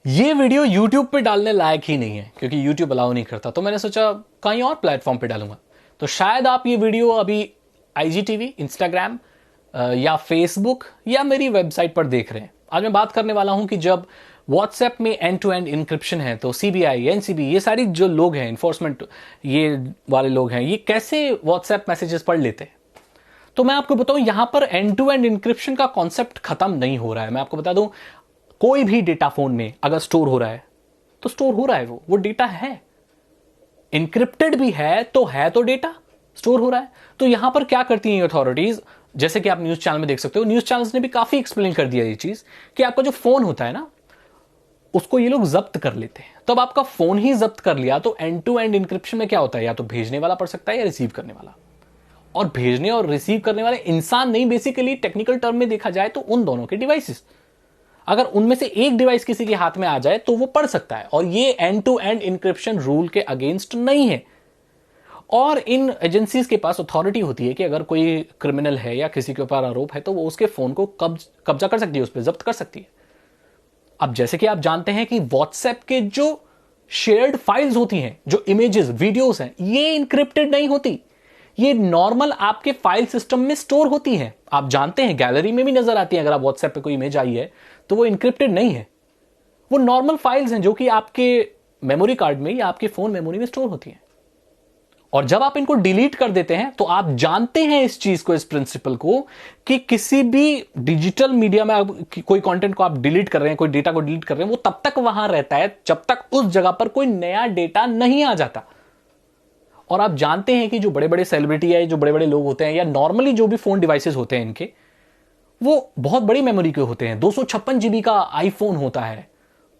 ये video YouTube पे डालने लायक ही नहीं है क्योंकि YouTube अलाउ नहीं करता, तो मैंने सोचा कहीं और प्लेटफॉर्म पे डालूंगा। तो शायद आप ये वीडियो अभी IGTV, इंस्टाग्राम या फेसबुक या मेरी वेबसाइट पर देख रहे हैं। आज मैं बात करने वाला हूं कि जब व्हाट्सएप में एंड टू एंड इंक्रिप्शन है तो CBI, NCB ये सारी जो लोग हैं, इन्फोर्समेंट ये वाले लोग हैं, ये कैसे व्हाट्सएप मैसेजेस पढ़ लेते हैं। तो मैं आपको बताऊं, यहां पर एंड टू एंड इंक्रिप्शन का कॉन्सेप्ट खत्म नहीं हो रहा है। मैं आपको बता दूं, कोई भी डेटा फोन में अगर स्टोर हो रहा है तो स्टोर हो रहा है, वो डेटा है, इंक्रिप्टेड भी है तो डेटा स्टोर हो रहा है। तो यहां पर क्या करती हैं अथॉरिटीज, जैसे कि आप न्यूज चैनल में देख सकते हो, न्यूज चैनल्स ने भी काफी एक्सप्लेन कर दिया ये चीज कि आपका जो फोन होता है ना, उसको ये लोग जब्त कर लेते हैं। तब आपका फोन ही जब्त कर लिया तो एंड टू एंड इंक्रिप्शन में क्या होता है, या तो भेजने वाला पढ़ सकता है या रिसीव करने वाला। और भेजने और रिसीव करने वाले इंसान नहीं, बेसिकली टेक्निकल टर्म में देखा जाए तो उन दोनों के डिवाइसेस, अगर उनमें से एक डिवाइस किसी के हाथ में आ जाए तो वो पढ़ सकता है। और ये end to end encryption rule के अगेंस्ट नहीं है। और इन एजेंसीज के पास अथॉरिटी होती है कि अगर कोई क्रिमिनल है या किसी के ऊपर आरोप है तो वो उसके फोन को कब्जा कर सकती है, उस पर जब्त कर सकती है। अब जैसे कि आप जानते हैं कि व्हाट्सएप के जो शेयर्ड फाइल्स होती हैं, जो इमेजेस, वीडियोस हैं, ये इंक्रिप्टेड नहीं होती। ये नॉर्मल आपके फाइल सिस्टम में स्टोर होती है। आप जानते हैं गैलरी में भी नजर आती है। अगर आप व्हाट्सएप पे कोई इमेज आई है तो वो इंक्रिप्टेड नहीं है, वो नॉर्मल फाइल्स हैं जो कि आपके मेमोरी कार्ड में या आपके फोन मेमोरी में स्टोर होती हैं। और जब आप इनको डिलीट कर देते हैं तो आप जानते हैं इस चीज को, इस प्रिंसिपल को, कि किसी भी डिजिटल मीडिया में आप कोई कंटेंट को आप डिलीट कर रहे हैं, कोई डेटा को डिलीट कर रहे हैं, वो तब तक वहां रहता है जब तक उस जगह पर कोई नया डेटा नहीं आ जाता। और आप जानते हैं कि जो बड़े बड़े सेलिब्रिटी है, जो बड़े बड़े लोग होते हैं, या नॉर्मली जो भी फोन डिवाइसेस होते हैं इनके, वो बहुत बड़ी मेमोरी के होते हैं। 256 GB का आईफोन होता है,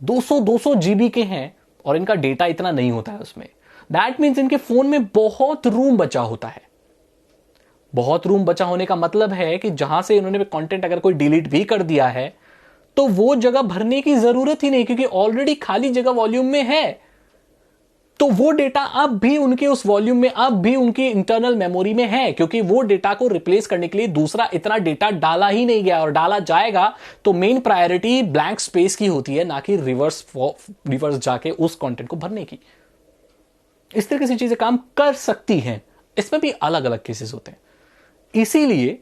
200 GB के हैं, और इनका डेटा इतना नहीं होता है उसमें। दैट मीन्स इनके फोन में बहुत रूम बचा होता है। बहुत रूम बचा होने का मतलब है कि जहां से इन्होंने कंटेंट अगर कोई डिलीट भी कर दिया है तो वो जगह भरने की जरूरत ही नहीं, क्योंकि ऑलरेडी खाली जगह वॉल्यूम में है। तो वो डेटा अब भी उनके उस वॉल्यूम में, अब भी उनकी इंटरनल मेमोरी में है, क्योंकि वो डेटा को रिप्लेस करने के लिए दूसरा इतना डेटा डाला ही नहीं गया। और डाला जाएगा तो मेन प्रायोरिटी ब्लैंक स्पेस की होती है, ना कि रिवर्स जाके उस कंटेंट को भरने की। इस तरीके से चीजें काम कर सकती हैं। इसमें भी अलग अलग केसेस होते हैं। इसीलिए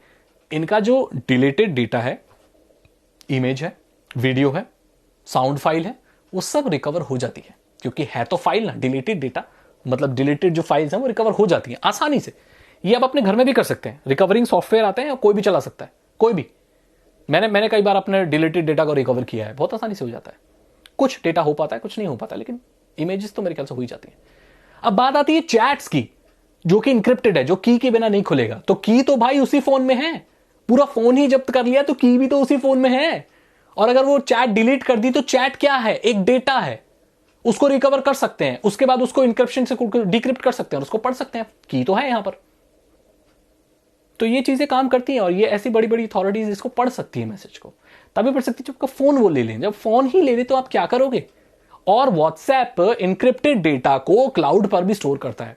इनका जो डिलीटेड डेटा है, इमेज है, वीडियो है, साउंड फाइल है, वो सब रिकवर हो जाती है, क्योंकि है तो फाइल ना, डिलीटेड डेटा मतलब डिलीटेड जो फाइल्स हैं वो रिकवर हो जाती हैं आसानी से। ये आप अपने घर में भी कर सकते हैं। रिकवरिंग सॉफ्टवेयर आते हैं, कोई भी चला सकता है, कोई भी। मैंने कई बार अपने डिलीटेड डेटा को रिकवर किया है, बहुत आसानी से हो जाता है। कुछ डेटा हो पाता है, कुछ नहीं हो पाता, लेकिन इमेजेस तो मेरे ख्याल से हो ही जाती हैं। अब बात आती है चैट्स की, जो कि इंक्रिप्टेड है, जो की के बिना नहीं खुलेगा। तो की तो भाई उसी फोन में है, पूरा फोन ही जब्त कर लिया तो की भी तो उसी फोन में है। और अगर वो चैट डिलीट कर दी तो चैट क्या है, एक डेटा है, उसको रिकवर कर सकते हैं, उसके बाद उसको इंक्रिप्शन से डिक्रिप्ट कर सकते हैं और उसको पढ़ सकते हैं। की तो है यहां पर। तो ये चीजें काम करती हैं, और ये ऐसी बड़ी बड़ी अथॉरिटीज इसको पढ़ सकती है, मैसेज को तभी पढ़ सकती है जब आपका फोन वो ले लें। जब फोन ही ले ले तो आप क्या करोगे। और व्हाट्सएप इंक्रिप्टेड डेटा को क्लाउड पर भी स्टोर करता है,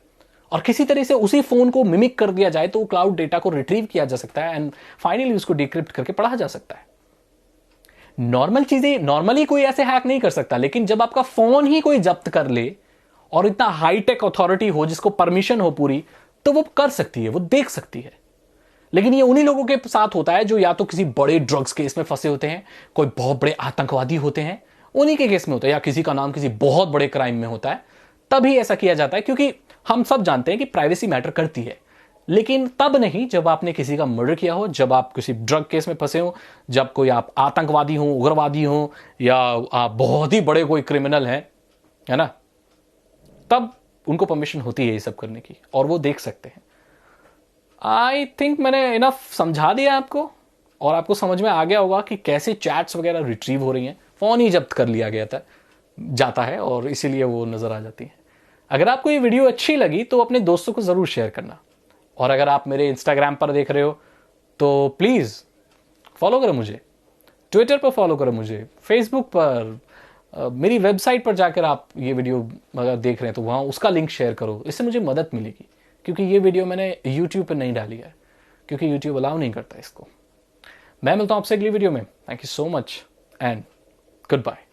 और किसी तरह से उसी फोन को मिमिक कर दिया जाए तो क्लाउड डेटा को रिट्रीव किया जा सकता है एंड फाइनली उसको डिक्रिप्ट करके पढ़ा जा सकता है। नॉर्मल चीजें नॉर्मली कोई ऐसे हैक नहीं कर सकता, लेकिन जब आपका फोन ही कोई जब्त कर ले और इतना हाईटेक अथॉरिटी हो जिसको परमिशन हो पूरी, तो वो कर सकती है, वो देख सकती है। लेकिन ये उन्हीं लोगों के साथ होता है जो या तो किसी बड़े ड्रग्स केस में फंसे होते हैं, कोई बहुत बड़े आतंकवादी होते हैं, उन्हीं के केस में होता है, या किसी का नाम किसी बहुत बड़े क्राइम में होता है, तभी ऐसा किया जाता है। क्योंकि हम सब जानते हैं कि प्राइवेसी मैटर करती है, लेकिन तब नहीं जब आपने किसी का मर्डर किया हो, जब आप किसी ड्रग केस में फंसे हो, जब कोई आप आतंकवादी हो, उग्रवादी हो, या आप बहुत ही बड़े कोई क्रिमिनल हैं, है ना, तब उनको परमिशन होती है ये सब करने की, और वो देख सकते हैं। आई थिंक मैंने इनफ समझा दिया आपको, और आपको समझ में आ गया होगा कि कैसे चैट्स वगैरह रिट्रीव हो रही हैं। फोन ही जब्त कर लिया गया जाता है, और इसीलिए वो नजर आ जाती है। अगर आपको ये वीडियो अच्छी लगी तो अपने दोस्तों को जरूर शेयर करना। और अगर आप मेरे इंस्टाग्राम पर देख रहे हो तो प्लीज फॉलो करो मुझे, ट्विटर पर फॉलो करो मुझे, फेसबुक पर, मेरी वेबसाइट पर जाकर आप ये वीडियो अगर देख रहे हैं तो वहां उसका लिंक शेयर करो। इससे मुझे मदद मिलेगी, क्योंकि ये वीडियो मैंने यूट्यूब पर नहीं डाली है, क्योंकि यूट्यूब अलाउ नहीं करता इसको। मैं मिलता हूं आपसे अगली वीडियो में। Thank you so much and good bye.